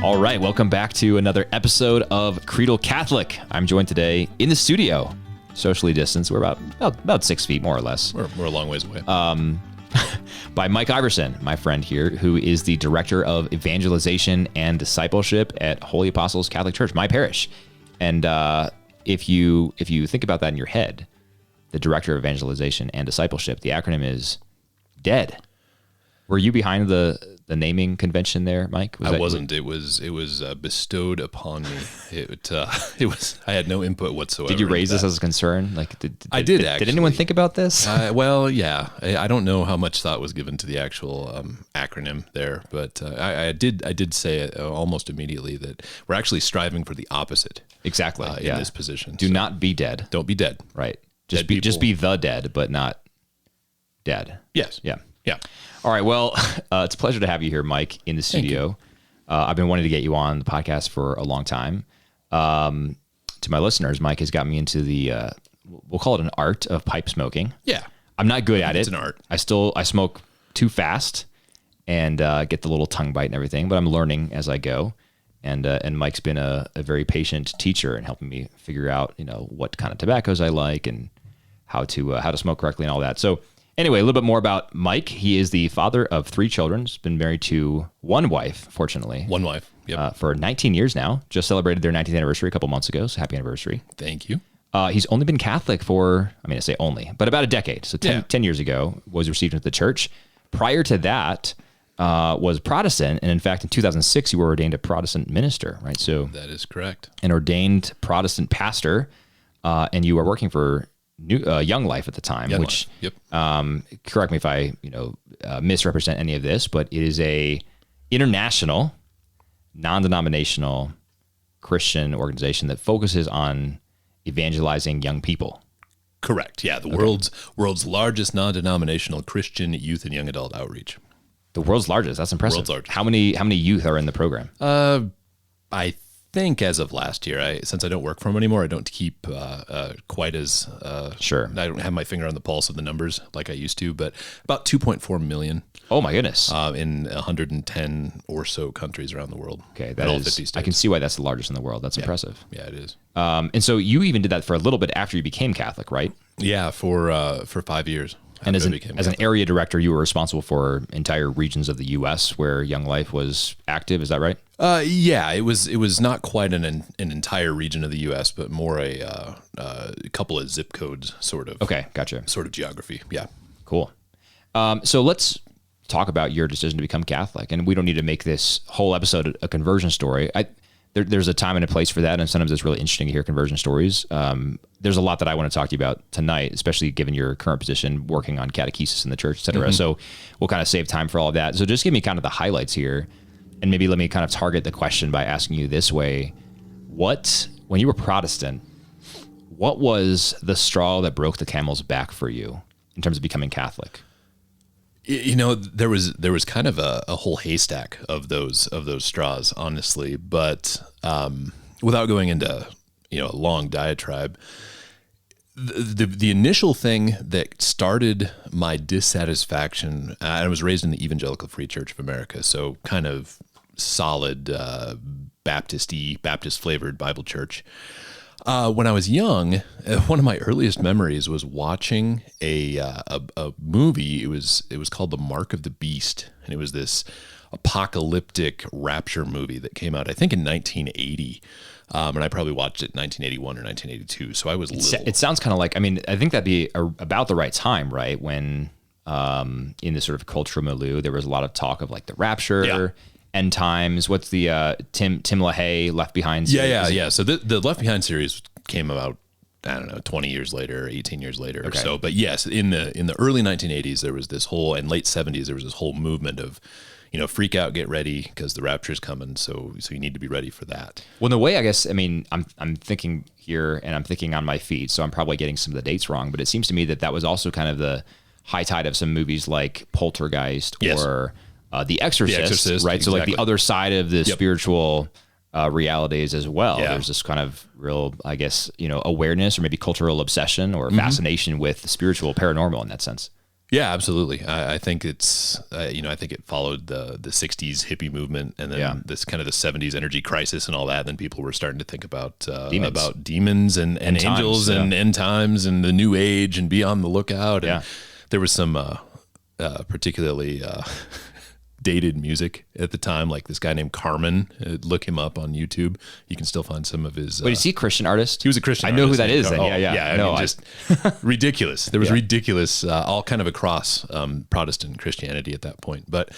All right, welcome back to another episode of Creedal Catholic. I'm joined today in the studio, socially distanced. We're about 6 feet, more or less. We're a long ways away. By Mike Iversen, my friend here, who is the director of Evangelization and Discipleship at Holy Apostles Catholic Church, my parish. And if you think about that in your head, the director of Evangelization and Discipleship, the acronym is DEAD. Were you behind the naming convention there, Mike? I wasn't. It was bestowed upon me. It was. I had no input whatsoever. Did you raise this as a concern? I did actually. Did anyone think about this? Well, yeah. I don't know how much thought was given to the actual acronym there, but I did say it almost immediately that we're actually striving for the opposite. Exactly. In this position. Do not be dead. Don't be dead. Right. Just be the dead, but not dead. Yes. Yeah. Yeah. All right. Well, it's a pleasure to have you here, Mike, in the studio. I've been wanting to get you on the podcast for a long time. To my listeners, Mike has got me into the, we'll call it an art of pipe smoking. Yeah. I'm not good at it. It's an art. I smoke too fast and get the little tongue bite and everything, but I'm learning as I go. And Mike's been a very patient teacher in helping me figure out, what kind of tobaccos I like and how to smoke correctly and all that. So anyway, a little bit more about Mike. He is the father of 3 children. He's been married to one wife, fortunately. One wife. Yep. For 19 years now. Just celebrated their 19th anniversary a couple months ago. So happy anniversary. Thank you. He's only been Catholic for, I say only, but about a decade. So 10 years ago was received into the church. Prior to that, was Protestant. And in fact, in 2006, you were ordained a Protestant minister, right? So that is correct. An ordained Protestant pastor. And you were working for Young Life at the time, Young which, Life. Yep. Correct me if I, misrepresent any of this, but it is a international, non-denominational Christian organization that focuses on evangelizing young people. Correct. Yeah. The world's largest non-denominational Christian youth and young adult outreach. The world's largest. That's impressive. World's largest. How many youth are in the program? I think as of last year, since I don't work for them anymore, I don't keep quite as sure. I don't have my finger on the pulse of the numbers like I used to, but about 2.4 million. Oh my goodness! In 110 or so countries around the world. Okay, that is. 50 states. I can see why that's the largest in the world. That's impressive. Yeah, it is. And so you even did that for a little bit after you became Catholic, right? Yeah, for 5 years. And as an area director, you were responsible for entire regions of the U.S. where Young Life was active. Is that right? Yeah, it was not quite an entire region of the U.S., but more a couple of zip codes, sort of. Okay, gotcha. Sort of geography. Yeah. Cool. So let's talk about your decision to become Catholic, and we don't need to make this whole episode a conversion story. There's a time and a place for that, and sometimes it's really interesting to hear conversion stories. There's a lot that I want to talk to you about tonight, especially given your current position working on catechesis in the church, et cetera. Mm-hmm. So we'll kind of save time for all of that. So just give me kind of the highlights here, and maybe let me kind of target the question by asking you this way. When you were Protestant, what was the straw that broke the camel's back for you in terms of becoming Catholic? There was kind of a whole haystack of those straws, honestly, but without going into a long diatribe, the initial thing that started my dissatisfaction, I was raised in the Evangelical Free Church of America, so kind of solid Baptist flavored Bible church. When I was young, one of my earliest memories was watching a movie. It was called The Mark of the Beast, and it was this apocalyptic rapture movie that came out, I think, in 1980. And I probably watched it in 1981 or 1982. So I was little. It sounds kind of like, I think that'd be about the right time, right? When in this sort of cultural milieu, there was a lot of talk of like the rapture. Yeah. End times. What's the Tim LaHaye Left Behind series? Yeah. So the Left Behind series came about, I don't know, 20 years later, 18 years later or so. But yes, in the early 1980s, there was this whole, and late 70s, there was this whole movement of, freak out, get ready, because the rapture's coming. So you need to be ready for that. Well, in a way, I guess, I'm thinking here, and I'm thinking on my feet, so I'm probably getting some of the dates wrong, but it seems to me that was also kind of the high tide of some movies like Poltergeist or The Exorcist, right? Exactly. So like the other side of the spiritual realities as well. Yeah. There's this kind of real, I guess, awareness or maybe cultural obsession or fascination with the spiritual paranormal in that sense. Yeah, absolutely. I think it's, I think it followed the 60s hippie movement, and then this kind of the 70s energy crisis and all that. Then people were starting to think about demons and angels and end times and the new age and be on the lookout. And there was some particularly dated music at the time, like this guy named Carmen. Look him up on YouTube. You can still find some of his. Wait, is he a Christian artist? He was a Christian artist. I know who that is. Then. Oh, Yeah. No, just ridiculous. There was ridiculous, all kind of across Protestant Christianity at that point. But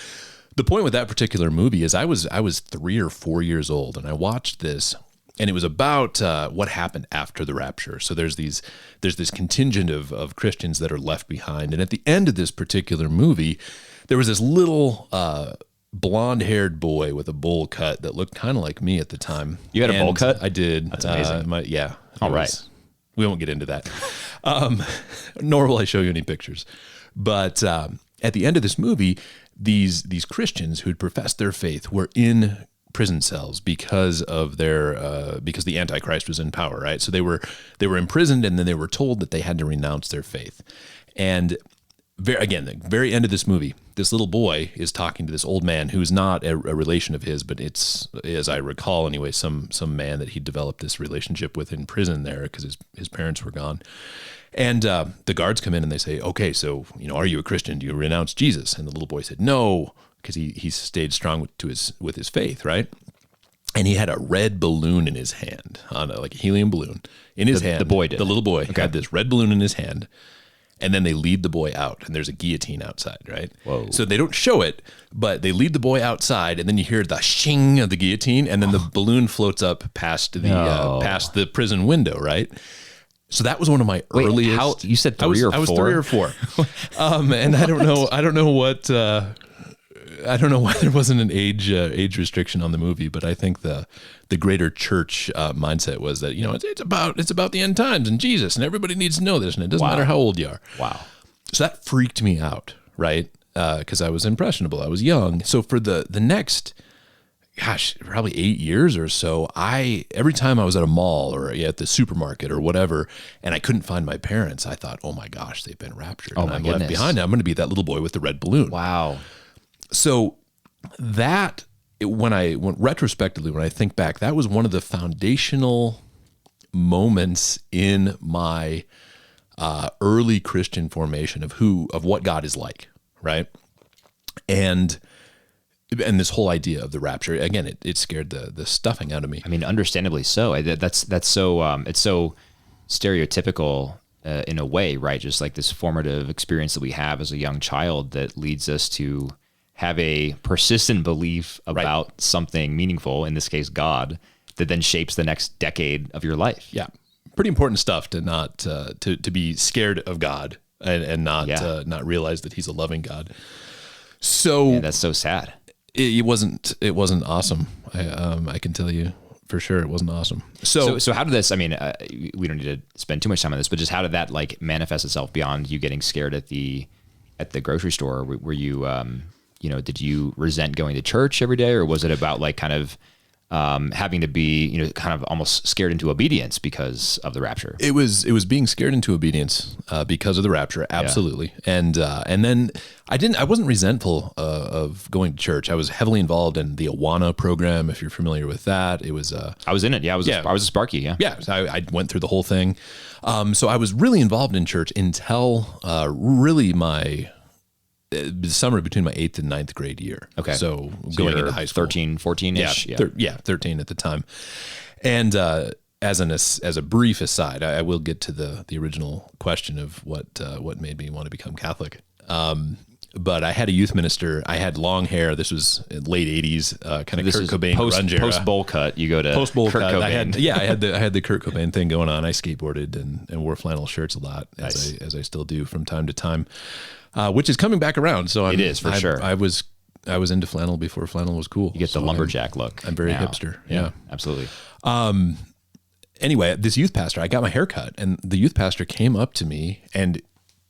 the point with that particular movie is I was 3 or 4 years old, and I watched this. And it was about what happened after the rapture. So there's this contingent of Christians that are left behind. And at the end of this particular movie, there was this little blonde-haired boy with a bowl cut that looked kind of like me at the time. You had a bowl cut? I did. That's amazing. All right. We won't get into that. Nor will I show you any pictures. But at the end of this movie, these Christians who had professed their faith were in prison cells because of because the Antichrist was in power, right? So they were imprisoned, and then they were told that they had to renounce their faith. And the very end of this movie, this little boy is talking to this old man who's not a relation of his, but it's, as I recall anyway, some man that he developed this relationship with in prison there because his parents were gone. And the guards come in and they say, okay, so, are you a Christian? Do you renounce Jesus? And the little boy said, no, because he stayed strong with his faith, right? And he had a red balloon in his hand, like a helium balloon in his hand. The boy did. The little boy had this red balloon in his hand. And then they lead the boy out, and there's a guillotine outside, right? Whoa. So they don't show it, but they lead the boy outside, and then you hear the shing of the guillotine, and then the balloon floats up past the prison window, right? So that was one of my earliest. You said 3 or 4? I was 3 or 4. And I don't know what. I don't know why there wasn't an age restriction on the movie, but I think the greater church mindset was that it's about the end times and Jesus, and everybody needs to know this, and it doesn't matter how old you are. Wow! So that freaked me out, right? Because I was impressionable, I was young. So for the next, probably 8 years or so, every time I was at a mall or at the supermarket or whatever, and I couldn't find my parents, I thought, oh my gosh, they've been raptured, and I'm left behind. Now I'm going to be that little boy with the red balloon. Wow. So when I think back, that was one of the foundational moments in my early Christian formation of what God is like, right? And this whole idea of the rapture, again, it scared the stuffing out of me. I mean, understandably so. That's so it's so stereotypical in a way, right? Just like this formative experience that we have as a young child that leads us to have a persistent belief about something meaningful, in this case, God, that then shapes the next decade of your life. Yeah. Pretty important stuff to not, to be scared of God and not realize that he's a loving God. So that's so sad. It wasn't awesome. I can tell you for sure it wasn't awesome. So how did this, I mean, we don't need to spend too much time on this, but just how did that manifest itself beyond you getting scared at the grocery store? Were you, did you resent going to church every day, or was it about having to be, kind of almost scared into obedience because of the rapture? It was being scared into obedience because of the rapture. Absolutely. Yeah. And then I wasn't resentful of going to church. I was heavily involved in the Awana program. If you're familiar with that, it was, I was in it. Yeah. I was a Sparky. Yeah. Yeah. So I went through the whole thing. So I was really involved in church until really my summer between my 8th and 9th grade year. Okay. So going into high school. 13, 14-ish? Yeah. 13 at the time. And as a brief aside, I will get to the original question of what made me want to become Catholic. But I had a youth minister. I had long hair. This was late 80s, kind of Kurt Cobain grunge era. Post bowl cut. You go to post bowl Kurt cut. Cobain. I had the Kurt Cobain thing going on. I skateboarded and wore flannel shirts a lot, as I still do from time to time. Which is coming back around. So it is for sure. I was into flannel before flannel was cool. You get the lumberjack look. I'm very now. hipster. Yeah, absolutely. Anyway, this youth pastor, I got my hair cut, and the youth pastor came up to me, and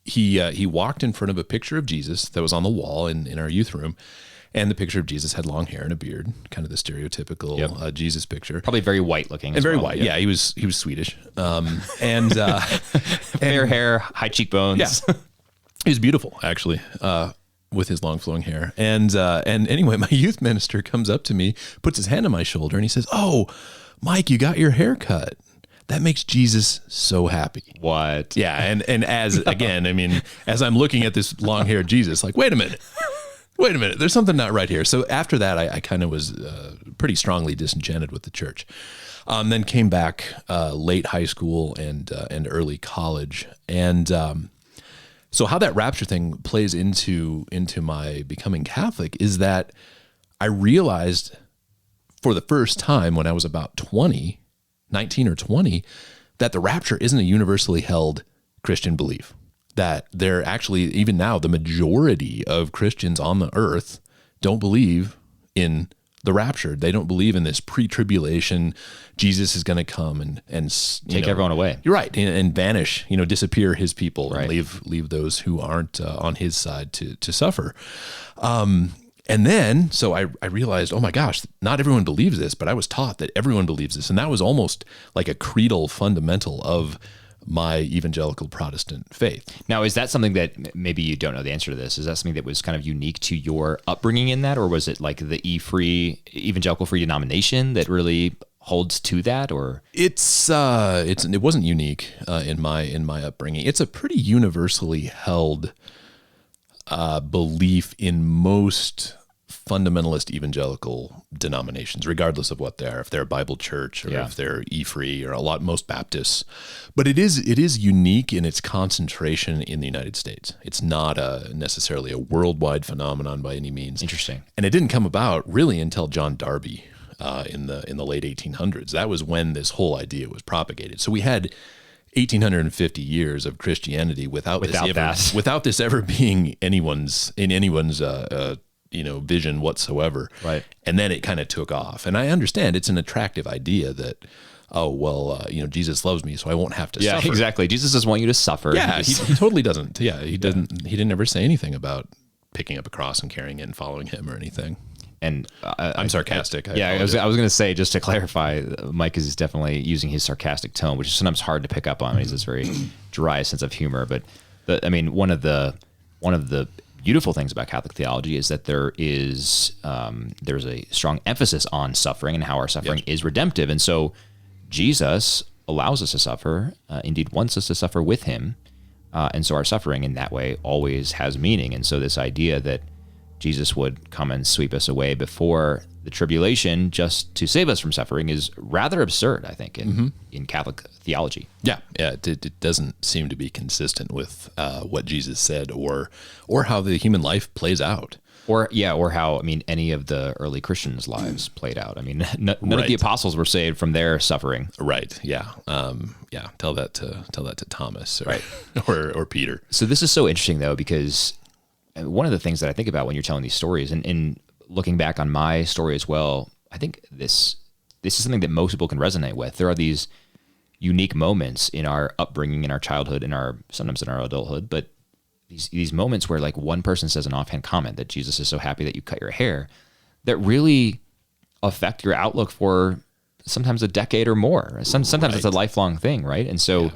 he walked in front of a picture of Jesus that was on the wall in our youth room. And the picture of Jesus had long hair and a beard, kind of the stereotypical Jesus picture. Probably very white looking. And very white. Yeah, he was Swedish. And fair hair, high cheekbones. Yeah. He's beautiful, actually, with his long flowing hair. And anyway, my youth minister comes up to me, puts his hand on my shoulder, and he says, "Oh, Mike, you got your hair cut. That makes Jesus so happy." What? Yeah. And as, again, I mean, as I'm looking at this long haired Jesus, like, wait a minute, there's something not right here. So after that, I kind of was pretty strongly disenchanted with the church. Then came back late high school and early college. And so how that rapture thing plays into my becoming Catholic is that I realized for the first time when I was about 19 or 20, that the rapture isn't a universally held Christian belief. That they're actually, even now, the majority of Christians on the earth don't believe in the rapture. They don't believe in this pre-tribulation, Jesus is going to come and take everyone away. You're right. And vanish, disappear his people, right, and leave those who aren't on his side to suffer. And then, so I realized, oh my gosh, not everyone believes this, but I was taught that everyone believes this. And that was almost like a creedal fundamental of my evangelical Protestant faith. Now, is that something that maybe you don't know the answer to this? Is that something that was kind of unique to your upbringing in that? Or was it like the evangelical free denomination that really holds to that? Or it wasn't unique in my upbringing. It's a pretty universally held belief in most fundamentalist evangelical denominations, regardless of what they are, if they're a Bible church or if they're E50 or most Baptists. But it is unique in its concentration in the United States. It's not necessarily a worldwide phenomenon by any means. Interesting. And it didn't come about really until John Darby in the late 1800s. That was when this whole idea was propagated. So we had 1,850 years of Christianity without this ever being anyone's vision whatsoever. Right. And then it kind of took off. And I understand it's an attractive idea that, Jesus loves me, so I won't have to suffer. Yeah, exactly. Jesus doesn't want you to suffer. Yeah, he totally doesn't. Yeah, he didn't ever say anything about picking up a cross and carrying it and following him or anything. And I'm sarcastic. I was going to say, just to clarify, Mike is definitely using his sarcastic tone, which is sometimes hard to pick up on. He's this very dry sense of humor. But one of the beautiful things about Catholic theology is that there's a strong emphasis on suffering and how our suffering is redemptive. And so Jesus allows us to suffer, indeed wants us to suffer with him. And so our suffering in that way always has meaning. And so this idea that Jesus would come and sweep us away before the tribulation just to save us from suffering is rather absurd, I think, in Catholic theology. Yeah. It doesn't seem to be consistent with what Jesus said or how the human life plays out. Or how, any of the early Christians' lives played out. None of the apostles were saved from their suffering. Right. Yeah. Tell that to Thomas or Peter. So this is so interesting, though, because one of the things that I think about when you're telling these stories, and looking back on my story as well, I think this is something that most people can resonate with. There are these unique moments in our upbringing, in our childhood, sometimes in our adulthood, but these moments where like one person says an offhand comment that Jesus is so happy that you cut your hair, that really affect your outlook for sometimes a decade or more. Sometimes it's a lifelong thing, right? And so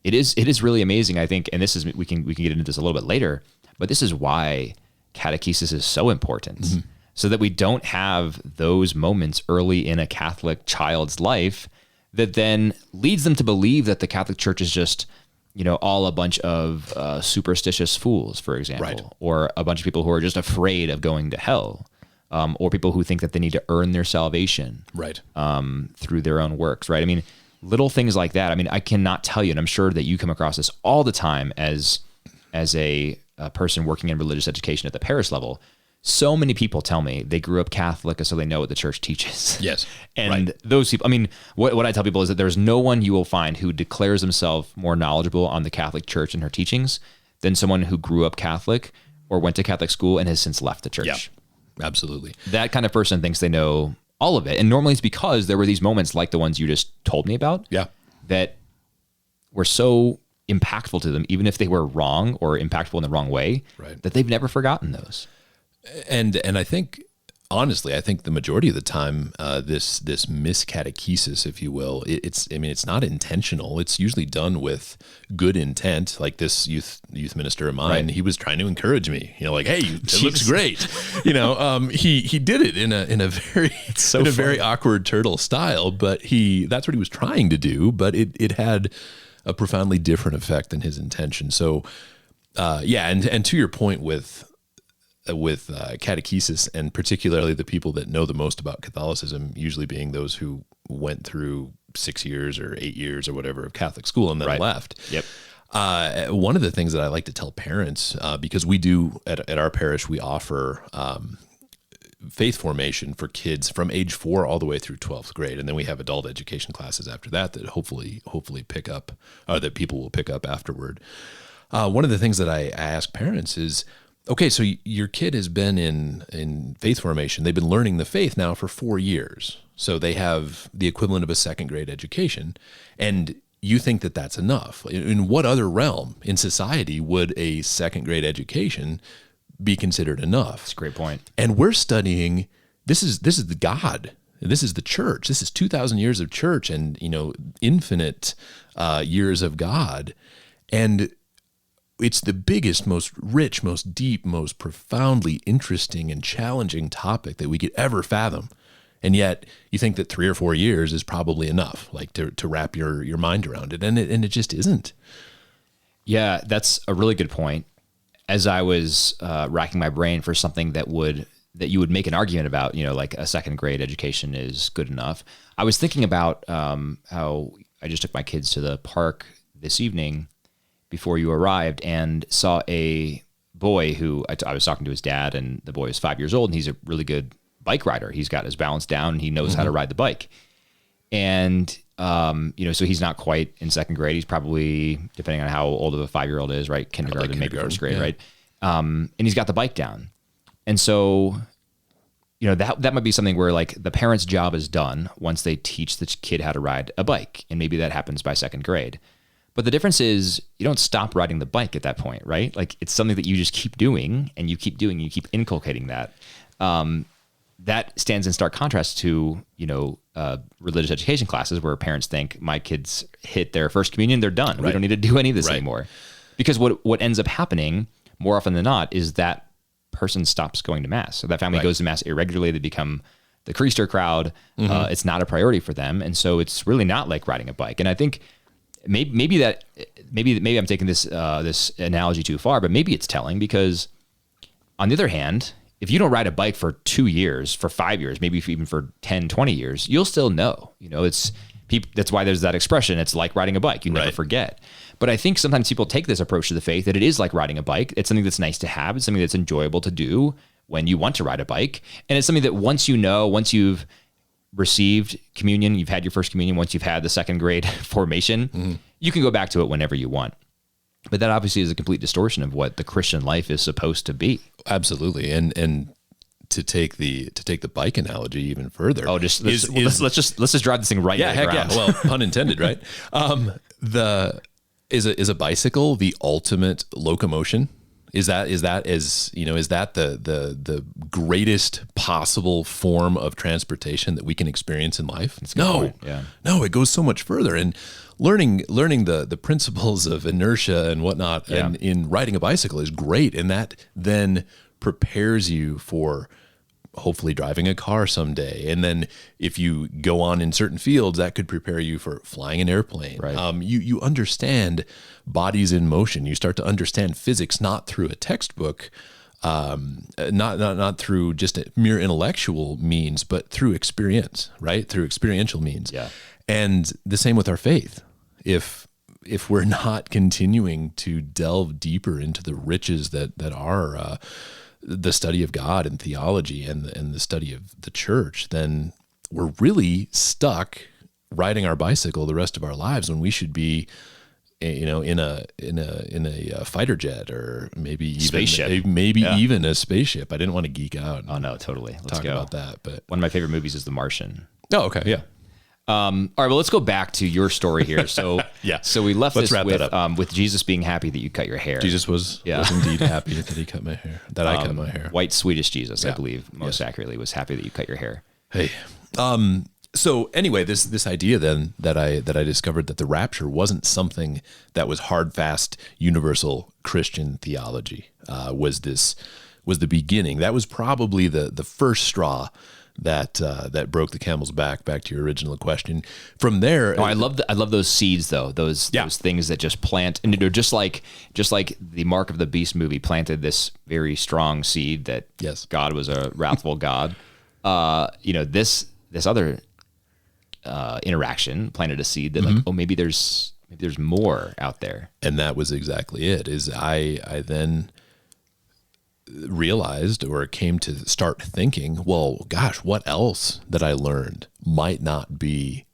it is really amazing, I think, and this is we can get into this a little bit later. But this is why catechesis is so important, so that we don't have those moments early in a Catholic child's life that then leads them to believe that the Catholic Church is just, all a bunch of superstitious fools, for example, or a bunch of people who are just afraid of going to hell, or people who think that they need to earn their salvation through their own works, right? Little things like that. I cannot tell you, and I'm sure that you come across this all the time as a person working in religious education at the parish level. So many people tell me they grew up Catholic, so they know what the church teaches. Yes. And those people, what I tell people is that there's no one you will find who declares himself more knowledgeable on the Catholic Church and her teachings than someone who grew up Catholic or went to Catholic school and has since left the church. Yeah, absolutely. That kind of person thinks they know all of it. And normally it's because there were these moments like the ones you just told me about that were so impactful to them, even if they were wrong or impactful in the wrong way, that they've never forgotten those. And I think honestly, I think the majority of the time, this miscatechesis, if you will, it's not intentional. It's usually done with good intent. Like this youth minister of mine, He was trying to encourage me. Like, hey, it looks great. He did it in a very very awkward turtle style, but that's what he was trying to do. But it had a profoundly different effect than his intention. So, and to your point with catechesis, and particularly the people that know the most about Catholicism, usually being those who went through 6 years or 8 years or whatever of Catholic school and then left. Yep. One of the things that I like to tell parents, because we do at our parish, we offer faith formation for kids from age 4 all the way through 12th grade. And then we have adult education classes after that hopefully pick up, that people will pick up afterward. One of the things that I ask parents is, okay, so your kid has been in faith formation. They've been learning the faith now for 4 years. So they have the equivalent of a second grade education. And you think that that's enough. In what other realm in society would a second grade education be considered enough? That's a great point. And we're studying, this is the God. This is the church. This is 2,000 years of church and, infinite years of God. And it's the biggest, most rich, most deep, most profoundly interesting and challenging topic that we could ever fathom. And yet you think that 3 or 4 years is probably enough, like to wrap your mind around it. And it just isn't. Yeah, that's a really good point. As I was racking my brain for something that you would make an argument about, like a second grade education is good enough, I was thinking about how I just took my kids to the park this evening before you arrived and saw a boy who I was talking to his dad, and the boy is 5 years old, and he's a really good bike rider. He's got his balance down, and he knows how to ride the bike. And, so he's not quite in second grade. He's probably, depending on how old of a 5-year-old is, right? Kindergarten, maybe first grade, right? And he's got the bike down. And so, that might be something where like the parent's job is done once they teach the kid how to ride a bike. And maybe that happens by second grade. But the difference is you don't stop riding the bike at that point, right? Like it's something that you just keep doing and you keep inculcating that. That stands in stark contrast to, religious education classes where parents think my kids hit their first communion, they're done. Right. We don't need to do any of this anymore. Because what ends up happening more often than not is that person stops going to mass. So that family goes to mass irregularly. They become the Creaster crowd. It's not a priority for them. And so it's really not like riding a bike. And I think maybe I'm taking this analogy too far, but maybe it's telling because on the other hand, if you don't ride a bike for 2 years, for 5 years, maybe even for 10, 20 years, you'll still know, that's why there's that expression. It's like riding a bike. You never forget. But I think sometimes people take this approach to the faith that it is like riding a bike. It's something that's nice to have. It's something that's enjoyable to do when you want to ride a bike. And it's something that once you've received communion, you've had your first communion, once you've had the second grade formation, you can go back to it whenever you want. But that obviously is a complete distortion of what the Christian life is supposed to be. Absolutely. And to take the bike analogy even further. Oh, let's just drive this thing right into the ground. Yeah. Well, pun intended, right? Is a bicycle the ultimate locomotion? Is that the greatest possible form of transportation that we can experience in life? No, it goes so much further. And learning the principles of inertia and whatnot and in riding a bicycle is great. And that then prepares you for hopefully driving a car someday. And then if you go on in certain fields, that could prepare you for flying an airplane. Right. You understand bodies in motion. You start to understand physics, not through a textbook, not through just a mere intellectual means, but through experience, right? Through experiential means. Yeah. And the same with our faith. If we're not continuing to delve deeper into the riches that are the study of God and theology and the study of the church, then we're really stuck riding our bicycle the rest of our lives when we should be, in a fighter jet or maybe even spaceship. Even a spaceship. I didn't want to geek out. Oh no, totally. Let's talk go about that. But one of my favorite movies is The Martian. Oh, okay, yeah. All right, well, let's go back to your story here. So, Yeah. So we left Let's this wrap that up. with Jesus being happy that you cut your hair. Jesus was indeed happy that he cut my hair, that I cut my hair. White Swedish Jesus, I Yeah. believe, most accurately, was happy that you cut your hair. Hey, so anyway, this idea then that I discovered that the rapture wasn't something that was hard, fast, universal Christian theology was the beginning. That was probably the first straw that broke the camel's back. Back to your original question. From there, I love those seeds though. Those things that just plant, and they're just like the Mark of the Beast movie planted this very strong seed that God was a wrathful God. This other interaction planted a seed that maybe there's more out there. And that was exactly it. Is I then realized, or came to start thinking, well, gosh, what else that I learned might not be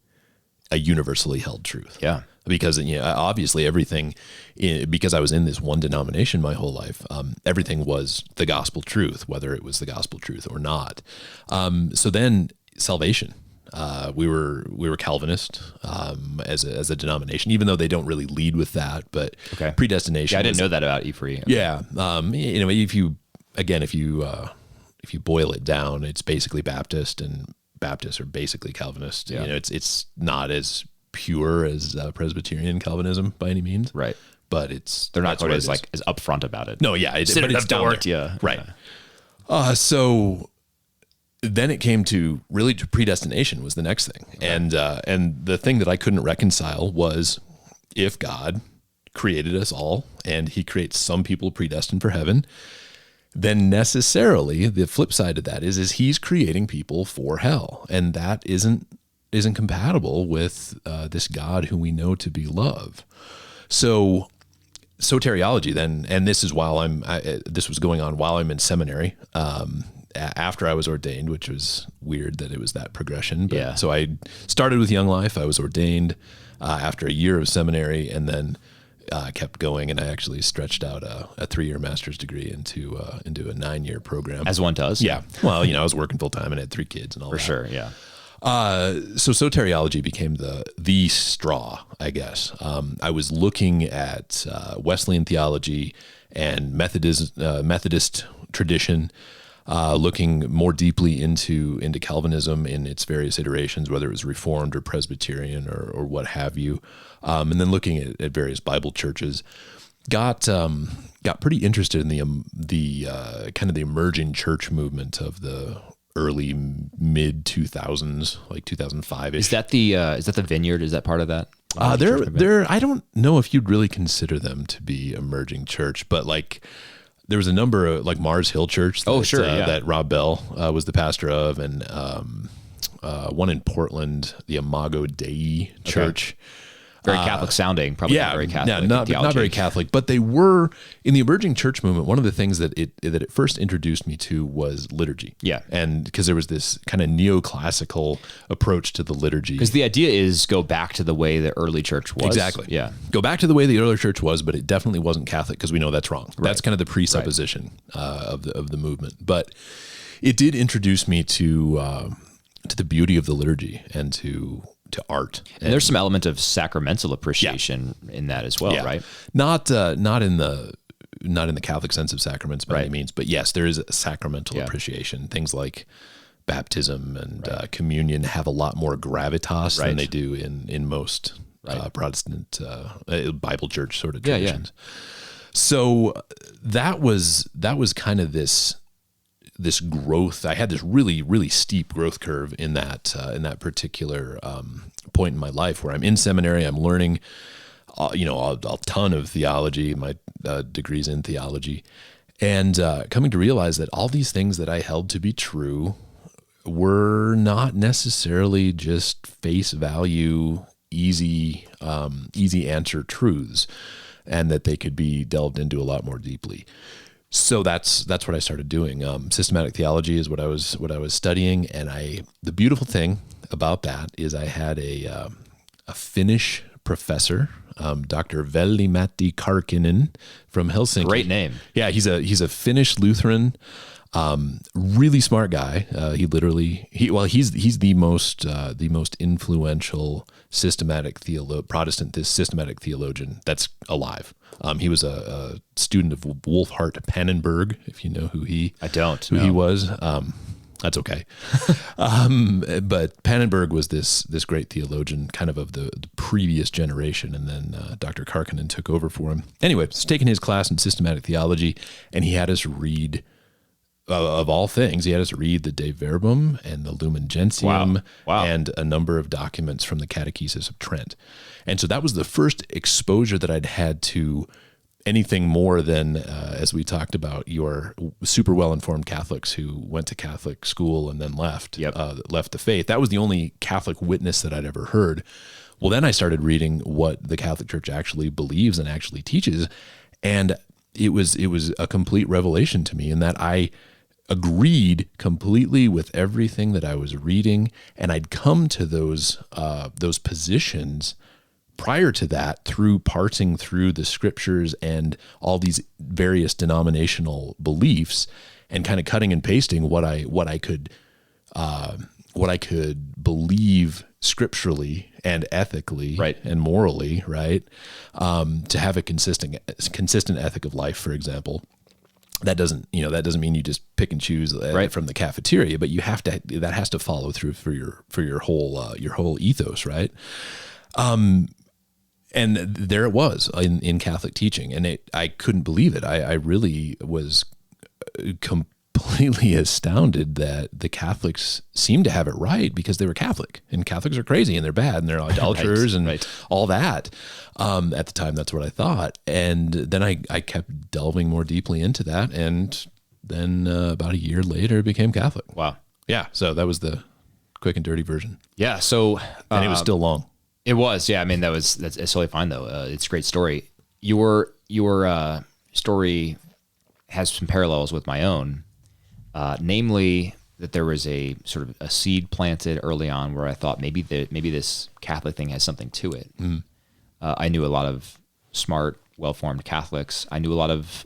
a universally held truth? Yeah. Because obviously everything, because I was in this one denomination my whole life, everything was the gospel truth, whether it was the gospel truth or not. So then salvation. We were Calvinist as a denomination, even though they don't really lead with that. But predestination. Yeah, I didn't know that about E50. Yeah, if you boil it down, it's basically Baptist, and Baptists are basically Calvinist. Yeah. It's not as pure as Presbyterian Calvinism by any means. Right. But they're not quite as upfront about it. No, yeah, but it's down there. Yeah. Right. Yeah. So then it came to predestination was the next thing. Right. And the thing that I couldn't reconcile was, if God created us all and he creates some people predestined for heaven, then necessarily the flip side of that is he's creating people for hell. And that isn't compatible with this God who we know to be love. So soteriology then, and this is this was going on while I'm in seminary, after I was ordained, which was weird that it was that progression. But so I started with Young Life. I was ordained after a year of seminary, and then kept going, and I actually stretched out a 3-year master's degree into a 9-year program. As one does. Yeah. Well, I was working full time and had 3 kids and all that. For sure. Yeah. So soteriology became the straw, I guess. I was looking at Wesleyan theology and Methodist tradition, looking more deeply into Calvinism in its various iterations, whether it was Reformed or Presbyterian or what have you, and then looking at various Bible churches. Got pretty interested in the kind of the emerging church movement of the early mid 2000s, like 2005 ish. Is that the Vineyard? Is that part of that? They're I don't know if you'd really consider them to be emerging church, but like there was a number of, like, Mars Hill Church that Rob Bell was the pastor of, and one in Portland, the Imago Dei Church. Very Catholic sounding, probably not very Catholic. Not very Catholic, but they were in the emerging church movement. One of the things that it first introduced me to was liturgy. Yeah, and because there was this kind of neoclassical approach to the liturgy. Because the idea is go back to the way the early church was. Exactly. Yeah, go back to the way the early church was, but it definitely wasn't Catholic, because we know that's wrong. Right. That's kind of the presupposition of the movement. But it did introduce me to the beauty of the liturgy and to art. And there's some element of sacramental appreciation in that as well, right? Not in the Catholic sense of sacraments by any means, but yes, there is a sacramental appreciation. Things like baptism and communion have a lot more gravitas than they do in most Protestant Bible church sort of traditions. So that was kind of this growth. I had this really, really steep growth curve in that particular point in my life where I'm in seminary. I'm learning, a ton of theology. My degree's in theology, and coming to realize that all these things that I held to be true were not necessarily just face value, easy answer truths, and that they could be delved into a lot more deeply. So that's what I started doing. Systematic theology is what I was studying, and the beautiful thing about that is I had a Finnish professor, Dr. Veli-Matti Karkinen from Helsinki. Great name. Yeah, he's a Finnish Lutheran. Really smart guy. He's the most influential Protestant systematic theologian that's alive. He was a student of Wolfhart Pannenberg, if you know who he was. That's okay. But Pannenberg was this great theologian, kind of the previous generation, and then Dr. Karkinen took over for him. Anyway, he's taking his class in systematic theology, and he had us read, of all things, he had us read the De Verbum and the Lumen Gentium and a number of documents from the Catechesis of Trent. And so that was the first exposure that I'd had to anything more than, as we talked about, your super well-informed Catholics who went to Catholic school and then left the faith. That was the only Catholic witness that I'd ever heard. Well, then I started reading what the Catholic Church actually believes and actually teaches, and it was a complete revelation to me in that I agreed completely with everything that I was reading, and I'd come to those positions prior to that through parsing through the scriptures and all these various denominational beliefs and kind of cutting and pasting what I could believe scripturally and ethically and morally, right? To have a consistent ethic of life, for example. That doesn't mean you just pick and choose from the cafeteria, but that has to follow through for your whole ethos, right? And there it was in Catholic teaching, and I couldn't believe it. I really was completely astounded that the Catholics seemed to have it right because they were Catholic, and Catholics are crazy and they're bad and they're idolaters and all that. At the time, that's what I thought. And then I kept delving more deeply into that, and then about a year later became Catholic. Wow. Yeah. So that was the quick and dirty version. Yeah. So, and it was still long. It was, yeah. I mean, that's totally fine though. It's a great story. Your story has some parallels with my own, namely that there was a sort of a seed planted early on where I thought maybe this Catholic thing has something to it. Mm. I knew a lot of smart, well-formed Catholics. I knew a lot of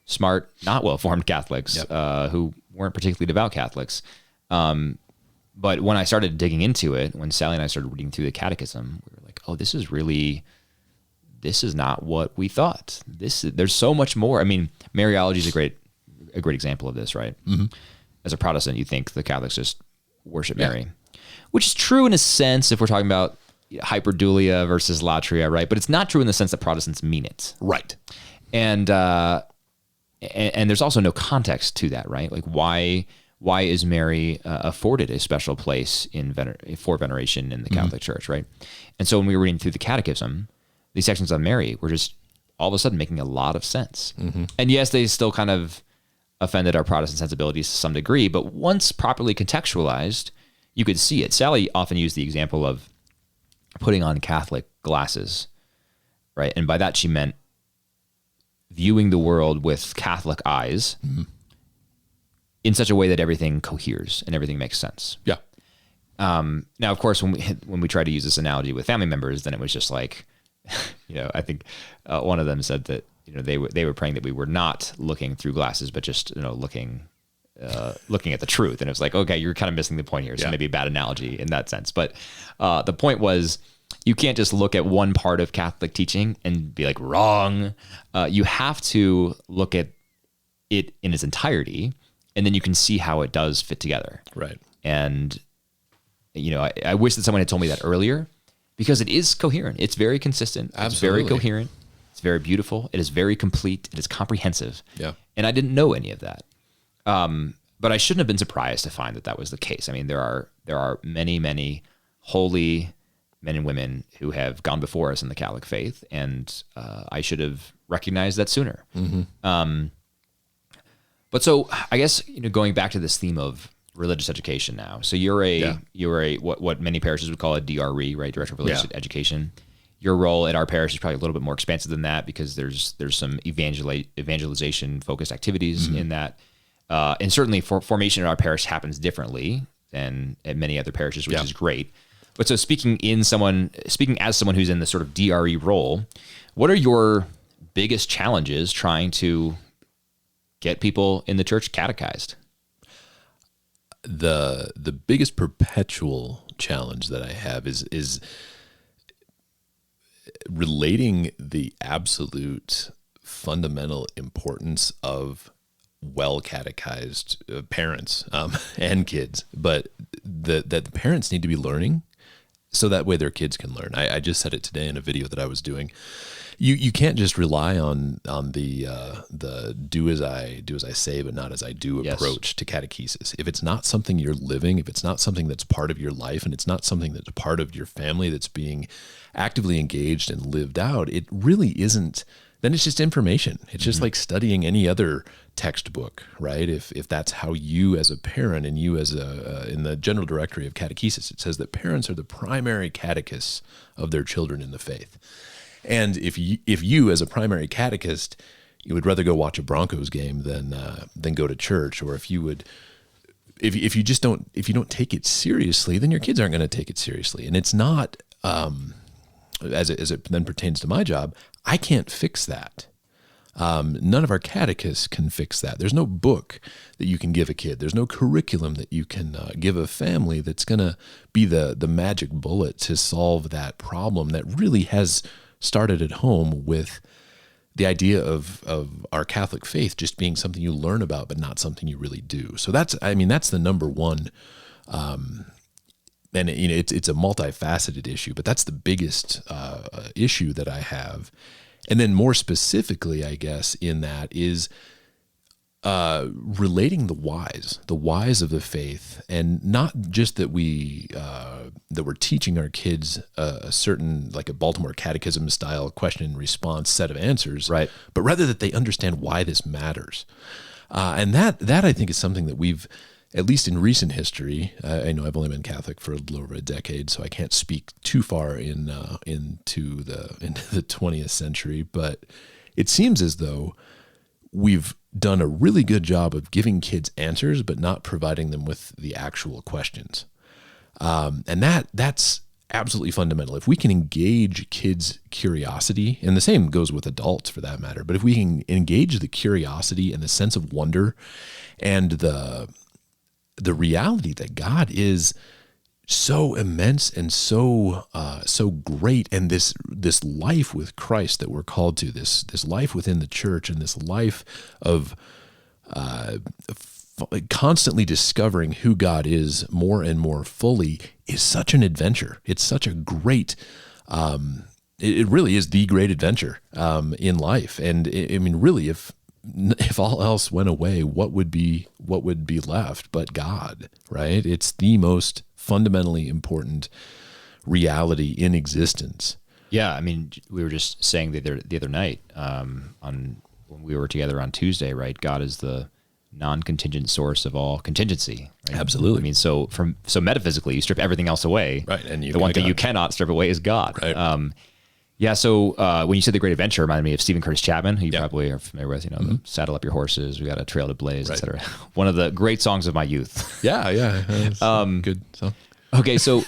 smart, not well-formed Catholics who weren't particularly devout Catholics. But when I started digging into it, when Sally and I started reading through the Catechism, we were like, oh, this is not what we thought. There's so much more. I mean, Mariology is a great example of this, right? Mm-hmm. As a Protestant, you think the Catholics just worship Mary, which is true in a sense if we're talking about hyperdulia versus latria, right? But it's not true in the sense that Protestants mean it. Right. And there's also no context to that, right? Like why is Mary afforded a special place for veneration in the Catholic Church, right? And so when we were reading through the Catechism, these sections on Mary were just all of a sudden making a lot of sense. Mm-hmm. And yes, they still kind of offended our Protestant sensibilities to some degree, but once properly contextualized, you could see it. Sally often used the example of putting on Catholic glasses, right? And by that she meant viewing the world with Catholic eyes, in such a way that everything coheres and everything makes sense. Yeah. Now, of course, when we try to use this analogy with family members, then it was just like, I think one of them said that they were praying that we were not looking through glasses, but just looking at the truth. And it was like, okay, you're kind of missing the point here. So maybe a bad analogy in that sense. But the point was, you can't just look at one part of Catholic teaching and be like, wrong. You have to look at it in its entirety. And then you can see how it does fit together. Right. And, I wish that someone had told me that earlier because it is coherent. It's very consistent. Absolutely. It's very coherent. It's very beautiful. It is very complete. It is comprehensive. Yeah. And I didn't know any of that. But I shouldn't have been surprised to find that was the case. I mean, there are many, many holy men and women who have gone before us in the Catholic faith. And I should have recognized that sooner. Mm-hmm. But so I guess, going back to this theme of religious education now. So you're a what many parishes would call a DRE, right? Director of Religious Education. Your role at our parish is probably a little bit more expansive than that because there's some evangelization focused activities in that. And certainly formation in our parish happens differently than at many other parishes, which is great. But so speaking as someone who's in the sort of DRE role, what are your biggest challenges trying to get people in the church catechized? The biggest perpetual challenge that I have is relating the absolute fundamental importance of well catechized parents and kids, but that the parents need to be learning so that way their kids can learn. I just said it today in a video that I was doing. You can't just rely on the do as I say but not as I do approach to catechesis. If it's not something you're living, if it's not something that's part of your life, and it's not something that's a part of your family that's being actively engaged and lived out, it really isn't. Then it's just information. It's just like studying any other textbook, right? If that's how you as a parent and you as in the general directory of catechesis, it says that parents are the primary catechists of their children in the faith. And if you as a primary catechist, you would rather go watch a Broncos game than go to church, or if you don't take it seriously, then your kids aren't going to take it seriously. And it's not as it then pertains to my job, I can't fix that. None of our catechists can fix that. There's no book that you can give a kid. There's no curriculum that you can give a family that's going to be the magic bullet to solve that problem that really has started at home with the idea of our Catholic faith just being something you learn about, but not something you really do. So that's the number one. And it's a multifaceted issue, but that's the biggest issue that I have. And then more specifically, I guess, in that is relating the whys of the faith, and not just that we're teaching our kids a certain, like a Baltimore Catechism style question and response set of answers, right? But rather that they understand why this matters. And that I think is something that we've, at least in recent history, I know I've only been Catholic for a little over a decade, so I can't speak too far into the 20th century, but it seems as though we've done a really good job of giving kids answers, but not providing them with the actual questions. And that's absolutely fundamental. If we can engage kids' curiosity, and the same goes with adults for that matter, but if we can engage the curiosity and the sense of wonder and the reality that God is so immense and so great, and this life with Christ that we're called to, this life within the church, and this life of constantly discovering who God is more and more fully, is such an adventure. It's such a great, it really is the great adventure in life. And really, if all else went away, what would be left but God, right? It's the most fundamentally important reality in existence. Yeah, we were just saying the other night when we were together on Tuesday, right? God is the non-contingent source of all contingency. Right? Absolutely. So metaphysically, you strip everything else away, right? And the one thing you cannot strip away is God, right? Yeah. So when you said the Great Adventure, it reminded me of Stephen Curtis Chapman, who you probably are familiar with. The Saddle Up Your Horses, We Got a Trail to Blaze, etc. One of the great songs of my youth. Yeah. Good song. Okay, so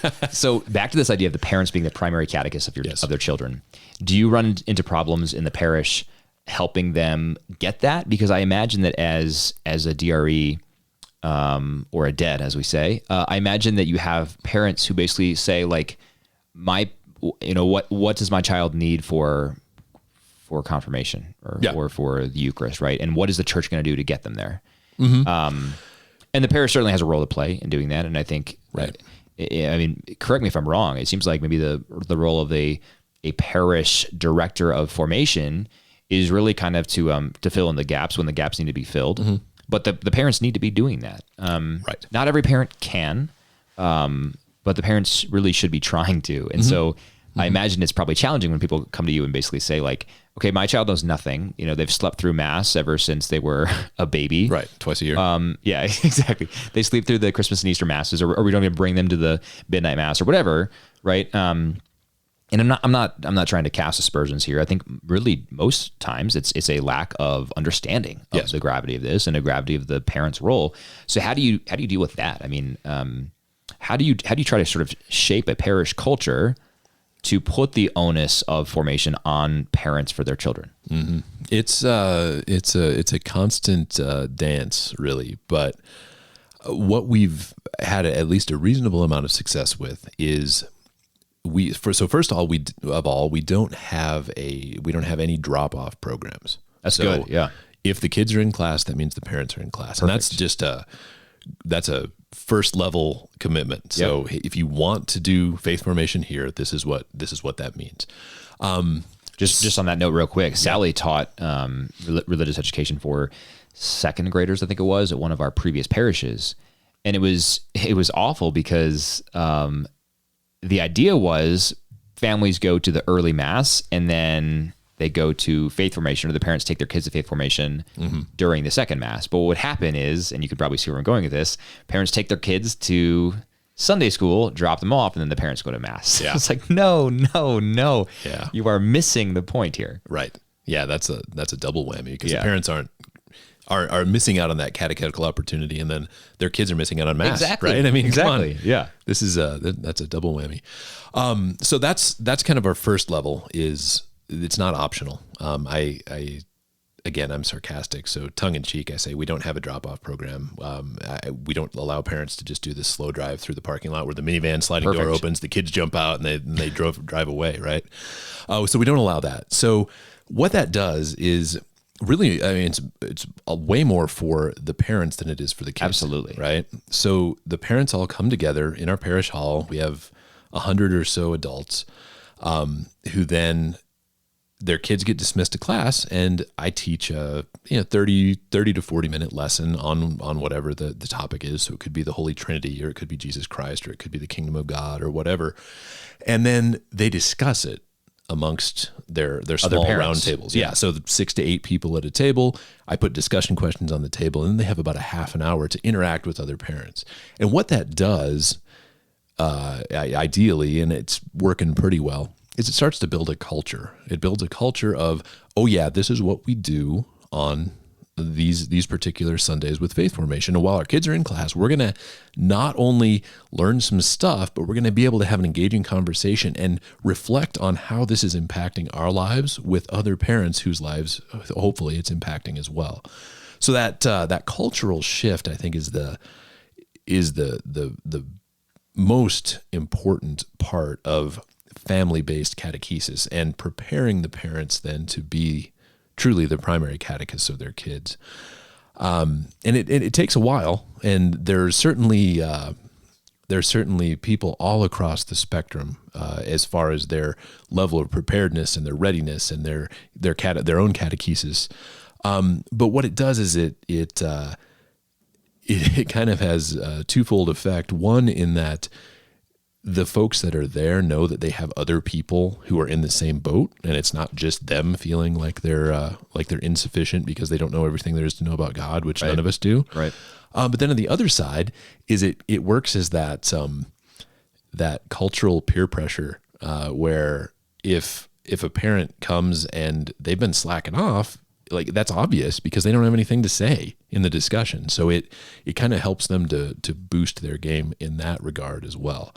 back to this idea of the parents being the primary catechists of their children. Do you run into problems in the parish helping them get that? Because I imagine that as a DRE or a DED, as we say, I imagine that you have parents who basically say, like, what does my child need for confirmation or for the Eucharist, right? And what is the church going to do to get them there? Mm-hmm. And the parish certainly has a role to play in doing that. And I think, correct me if I'm wrong, it seems like maybe the role of a parish director of formation is really kind of to fill in the gaps when the gaps need to be filled. Mm-hmm. But the parents need to be doing that. Right. Not every parent can, but the parents really should be trying to. And so I imagine it's probably challenging when people come to you and basically say, like, okay, my child knows nothing. They've slept through Mass ever since they were a baby. Right. Twice a year. Yeah, exactly. They sleep through the Christmas and Easter Masses, or we don't even bring them to the midnight Mass or whatever. Right. And I'm not trying to cast aspersions here. I think really most times it's a lack of understanding of the gravity of this and the gravity of the parent's role. So how do you deal with that? How do you try to sort of shape a parish culture to put the onus of formation on parents for their children? Mm-hmm. It's a constant dance, really. But what we've had at least a reasonable amount of success with is first of all, we don't have any drop-off programs. That's good. Yeah. If the kids are in class, that means the parents are in class. Perfect. And that's just that's a first level commitment. So if you want to do faith formation here, this is what that means. Just on that note real quick, Sally taught religious education for second graders, I think it was, at one of our previous parishes. And it was awful because the idea was families go to the early mass and then they go to faith formation, or the parents take their kids to faith formation during the second mass. But what would happen is, and you could probably see where I'm going with this, parents take their kids to Sunday school, drop them off, and then the parents go to mass. Yeah. It's like, no. Yeah. You are missing the point here. Right. Yeah, that's a double whammy, because the parents are missing out on that catechetical opportunity, and then their kids are missing out on mass. Exactly. Right? I mean, exactly. Yeah. This is that's a double whammy. So that's kind of our first level. It's not optional. Again, I'm sarcastic, so tongue in cheek, I say we don't have a drop-off program. We don't allow parents to just do this slow drive through the parking lot where the minivan sliding door opens, the kids jump out, and they drive away, right? So we don't allow that. So what that does is really, I mean, it's way more for the parents than it is for the kids. Absolutely. Right? So the parents all come together in our parish hall. We have 100 or so adults who then their kids get dismissed to class, and I teach a 30 to 40 minute lesson on whatever the topic is. So it could be the Holy Trinity, or it could be Jesus Christ, or it could be the Kingdom of God, or whatever. And then they discuss it amongst their small round tables. Yeah. So 6 to 8 people at a table. I put discussion questions on the table, and then they have about a half an hour to interact with other parents. And what that does, ideally, and it's working pretty well, is it starts to build a culture. It builds a culture of, oh yeah, this is what we do on these particular Sundays with faith formation. And while our kids are in class, we're going to not only learn some stuff, but we're going to be able to have an engaging conversation and reflect on how this is impacting our lives with other parents whose lives, hopefully, it's impacting as well. So that cultural shift, I think, is the most important part of family-based catechesis, and preparing the parents then to be truly the primary catechists of their kids. And it takes a while, and there's certainly people all across the spectrum as far as their level of preparedness and their readiness and their own catechesis. But what it does is it kind of has a twofold effect. One, in that the folks that are there know that they have other people who are in the same boat, and it's not just them feeling like they're insufficient because they don't know everything there is to know about God, which none of us do. Right. But then on the other side is it works as that cultural peer pressure, where if a parent comes and they've been slacking off, like, that's obvious because they don't have anything to say in the discussion. So it kind of helps them to boost their game in that regard as well.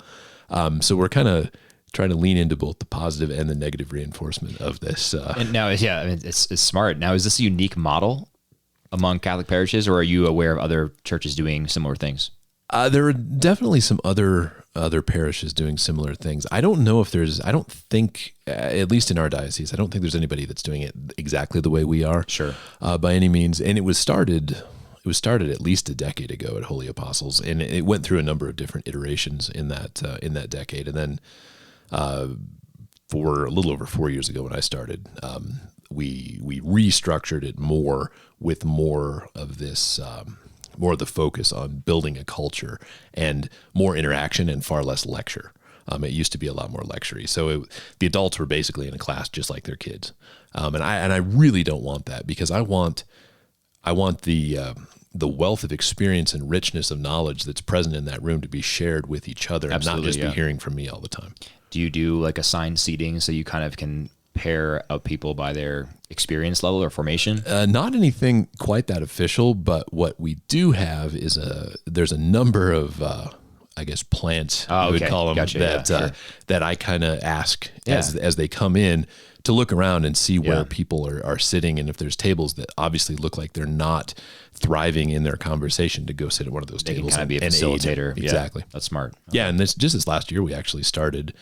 So we're kind of trying to lean into both the positive and the negative reinforcement of this. And now, it's smart. Now, is this a unique model among Catholic parishes, or are you aware of other churches doing similar things? There are definitely some other parishes doing similar things. I don't think, at least in our diocese, I don't think there's anybody that's doing it exactly the way we are. Sure. By any means. And it was started at least a decade ago at Holy Apostles, and it went through a number of different iterations in that decade. And then for a little over 4 years ago when I started, we restructured it more with more of this, more of the focus on building a culture and more interaction and far less lecture. It used to be a lot more lecture-y. So the adults were basically in a class just like their kids. And I really don't want that, because I want the wealth of experience and richness of knowledge that's present in that room to be shared with each other. Absolutely, and not just be hearing from me all the time. Do you do like assigned seating so you kind of can pair up people by their experience level or formation? Not anything quite that official, but what we do have is there's a number of I guess, plant, Oh, you would okay. call them, Gotcha. that Yeah, sure. that I kind of ask Yeah. as they come in, to look around and see where Yeah. people are sitting, and if there's tables that obviously look like they're not thriving in their conversation, to go sit at one of those They can tables kind of be a and aid. facilitator. Exactly. Yeah, that's smart. Yeah, and this last year we actually started.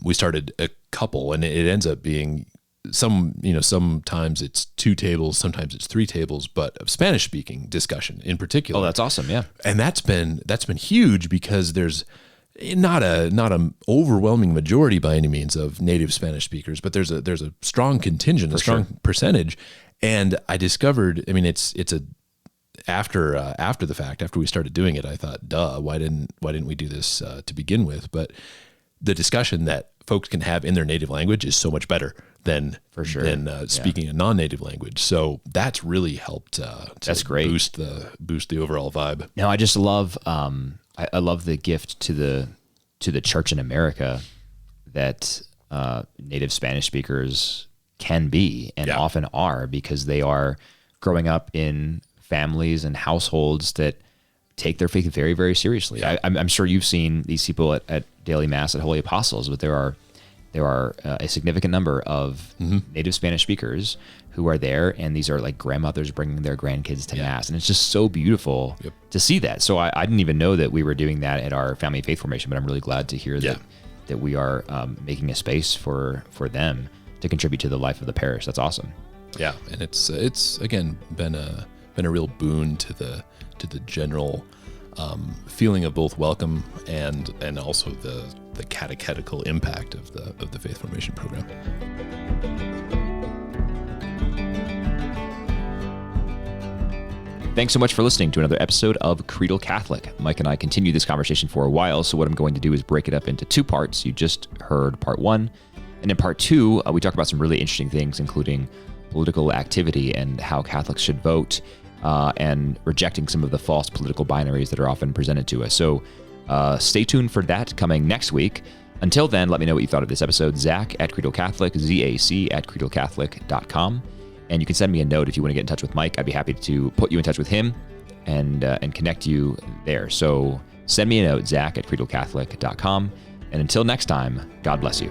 We started a couple, and it ends up being sometimes it's 2 tables, sometimes it's 3 tables, but of Spanish speaking discussion in particular. Oh, that's awesome. Yeah. And that's been huge, because there's not a overwhelming majority by any means of native Spanish speakers, but there's a strong contingent, a strong percentage. And I discovered, I mean, it's after the fact, after we started doing it, I thought, why didn't we do this to begin with? But the discussion that folks can have in their native language is so much better than speaking a non-native language. So that's really helped That's great. boost the overall vibe. No, I just love I love the gift to the church in America that native Spanish speakers can be and often are, because they are growing up in families and households that take their faith very, very seriously. Yeah. I'm sure you've seen these people at daily mass at Holy Apostles, but there are a significant number of native Spanish speakers who are there, and these are like grandmothers bringing their grandkids to mass, and it's just so beautiful to see that. So I didn't even know that we were doing that at our family faith formation, but I'm really glad to hear that we are making a space for them to contribute to the life of the parish. That's awesome. Yeah, and it's again been a real boon to the general feeling of both welcome and also the catechetical impact of the faith formation program. Thanks so much for listening to another episode of Creedal Catholic. Mike and I continue this conversation for a while, so what I'm going to do is break it up into 2 parts. You just heard part 1, and in part 2, we talk about some really interesting things, including political activity and how Catholics should vote, and rejecting some of the false political binaries that are often presented to us. So stay tuned for that coming next week. Until then, let me know what you thought of this episode. Zach at Creedal Catholic, ZAC at creedalcatholic.com. And you can send me a note if you want to get in touch with Mike. I'd be happy to put you in touch with him and connect you there. So send me a note, Zach at creedalcatholic.com. And until next time, God bless you.